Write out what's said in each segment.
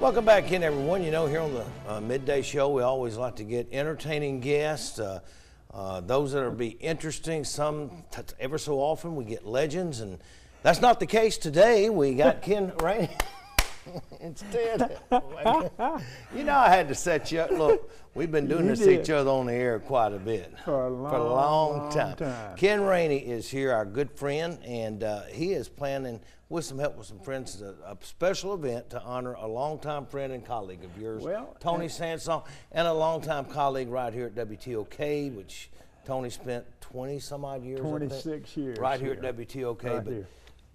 Welcome back in, everyone. You know, here on the midday show, we always like to get entertaining guests, those that are be interesting. Some ever so often we get legends, and that's not the case today. We got Ken Rainey instead. You know, I had to set you up. Look, we've been doing this to each other on the air quite a bit for a long time. Ken Rainey is here, our good friend, and he is planning, with some help with some friends, a special event to honor a longtime friend and colleague of yours, Tony Sansone, and a longtime colleague right here at WTOK, which Tony spent 20-some-odd years, 26 years. Right here at WTOK. Right but here.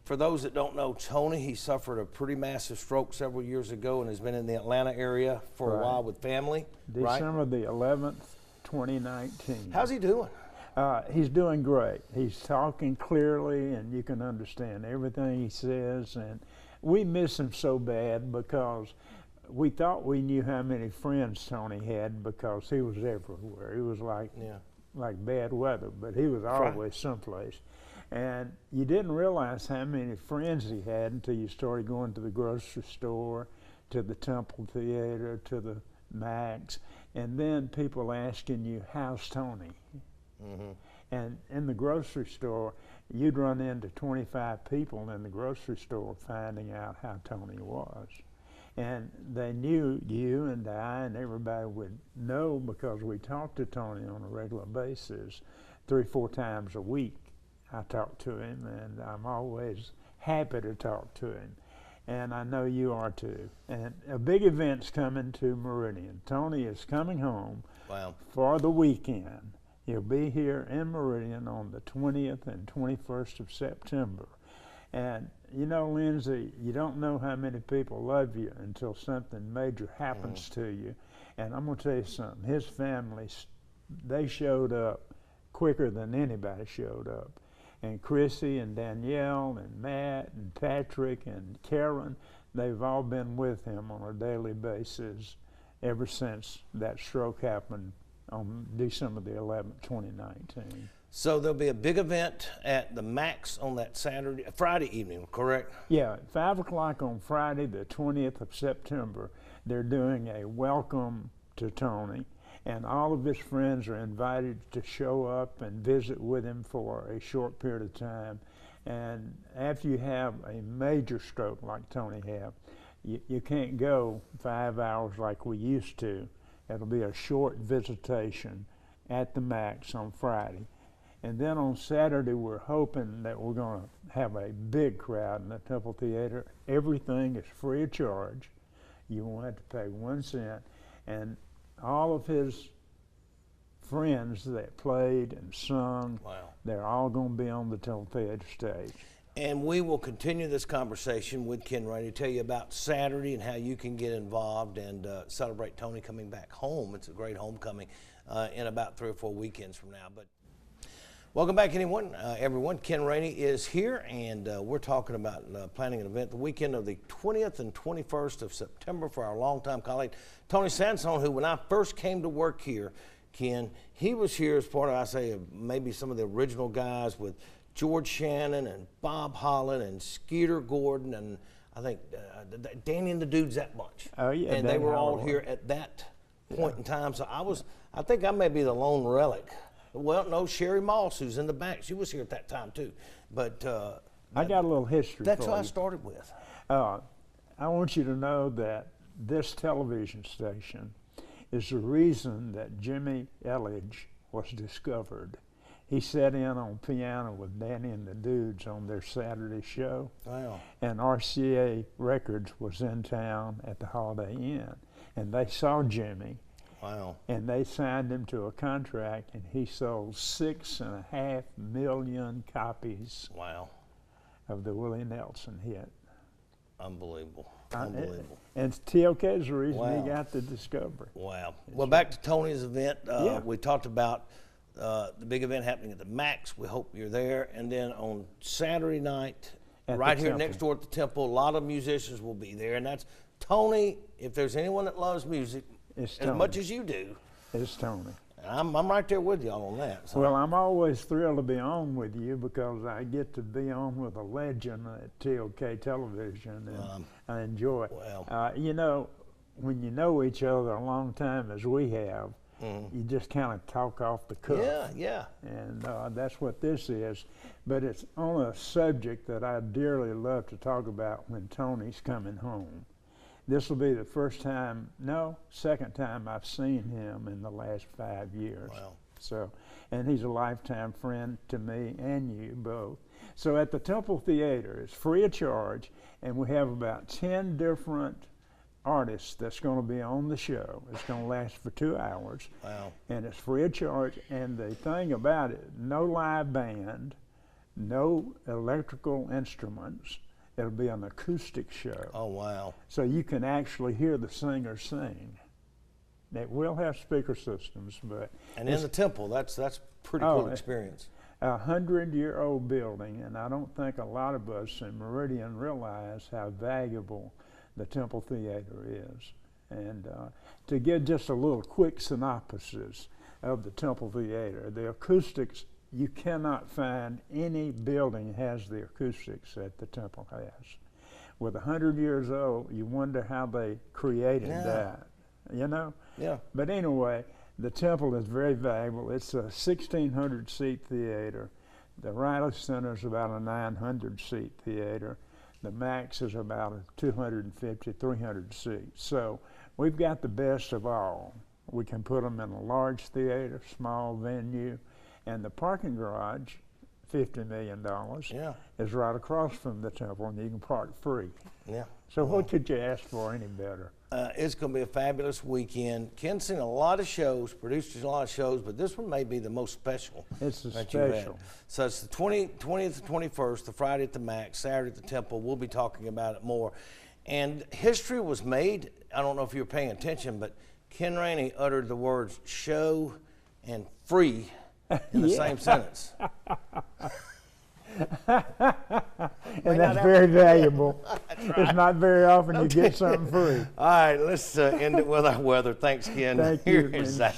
For those that don't know Tony, he suffered a pretty massive stroke several years ago and has been in the Atlanta area for a while with family. December the 11th, 2019. How's he doing? He's doing great. He's talking clearly, and you can understand everything he says. And we miss him so bad because we thought we knew how many friends Tony had because he was everywhere. He was like bad weather, but he was always someplace. And you didn't realize how many friends he had until you started going to the grocery store, to the Temple Theater, to the Max, and then people asking you, how's Tony? Mm-hmm. And in the grocery store, you'd run into 25 people in the grocery store finding out how Tony was. And they knew you and I and everybody would know because we talked to Tony on a regular basis, 3-4 times a week. I talk to him, and I'm always happy to talk to him. And I know you are too. And a big event's coming to Meridian. Tony is coming home for the weekend. He'll be here in Meridian on the 20th and 21st of September. And you know, Lindsay, you don't know how many people love you until something major happens to you. And I'm gonna tell you something, his family, they showed up quicker than anybody showed up. And Chrissy and Danielle and Matt and Patrick and Karen, they've all been with him on a daily basis ever since that stroke happened on December the 11th, 2019. So there'll be a big event at the Max on that Friday evening, correct? Yeah, at 5 o'clock on Friday, the 20th of September, they're doing a welcome to Tony. And all of his friends are invited to show up and visit with him for a short period of time. And after you have a major stroke like Tony had, you can't go 5 hours like we used to. It'll be a short visitation at the Max on Friday. And then on Saturday, we're hoping that we're going to have a big crowd in the Temple Theater. Everything is free of charge. You won't have to pay 1 cent. And all of his friends that played and sung, they're all going to be on the Temple Theater stage. And we will continue this conversation with Ken Rainey, tell you about Saturday and how you can get involved and celebrate Tony coming back home. It's a great homecoming in about 3 or 4 weekends from now. But welcome back, everyone. Ken Rainey is here, and we're talking about planning an event the weekend of the 20th and 21st of September for our longtime colleague, Tony Sansone, who when I first came to work here, Ken, he was here as part of, maybe some of the original guys with George Shannon and Bob Holland and Skeeter Gordon and I think Danny and the Dudes, that bunch. Oh, yeah. And they were all here at that point in time. So I think I may be the lone relic. Well, no, Sherry Moss, who's in the back, she was here at that time too. But I got a little history. That's what I started with. I want you to know that this television station is the reason that Jimmy Elledge was discovered. He sat in on piano with Danny and the Dudes on their Saturday show. Wow. And RCA Records was in town at the Holiday Inn. And they saw Jimmy. Wow. And they signed him to a contract, and he sold 6.5 million copies of the Willie Nelson hit. Unbelievable. Unbelievable. And TOK is the reason he got the discovery. Wow. Well, back to Tony's event. We talked about the big event happening at the Max. We hope you're there. And then on Saturday night, right here next door at the Temple, a lot of musicians will be there. And that's Tony. If there's anyone that loves music as much as you do, it's Tony. I'm right there with y'all on that. So. Well, I'm always thrilled to be on with you because I get to be on with a legend at TOK Television, and I enjoy it. Well, you know, when you know each other a long time as we have, you just kind of talk off the cuff. Yeah. And that's what this is. But it's on a subject that I dearly love to talk about when Tony's coming home. This will be the second time I've seen him in the last 5 years. Wow. So, and he's a lifetime friend to me and you both. So at the Temple Theater, it's free of charge, and we have about 10 different artists that's going to be on the show. It's going to last for 2 hours. Wow. And it's free of charge. And the thing about it, no live band, no electrical instruments. It'll be an acoustic show. Oh, wow. So you can actually hear the singer sing. It will have speaker systems, but... And in the temple, that's pretty cool experience. 100-year-old building, and I don't think a lot of us in Meridian realize how valuable the Temple Theater is. And to get just a little quick synopsis of the Temple Theater, the acoustics, you cannot find any building has the acoustics that the Temple has. With 100 years old, you wonder how they created that, you know? Yeah. But anyway, the Temple is very valuable. It's a 1,600-seat theater. The Riley Center is about a 900-seat theater. The Max is about a 250, 300 seats. So we've got the best of all. We can put them in a large theater, small venue, and the parking garage, $50 million, is right across from the Temple, and you can park free. Yeah. So what could you ask for any better? It's going to be a fabulous weekend. Ken's seen a lot of shows, produced a lot of shows, but this one may be the most special. It's a that you've had. special. So it's the 20th to 21st, the Friday at the Max, Saturday at the Temple. We'll be talking about it more. And history was made, I don't know if you were paying attention, but Ken Rainey uttered the words show and free in the same sentence. And that's very valuable. It's not very often you get something free. All right, let's end it with our weather. Thanks, Ken. Thank you. Here is that.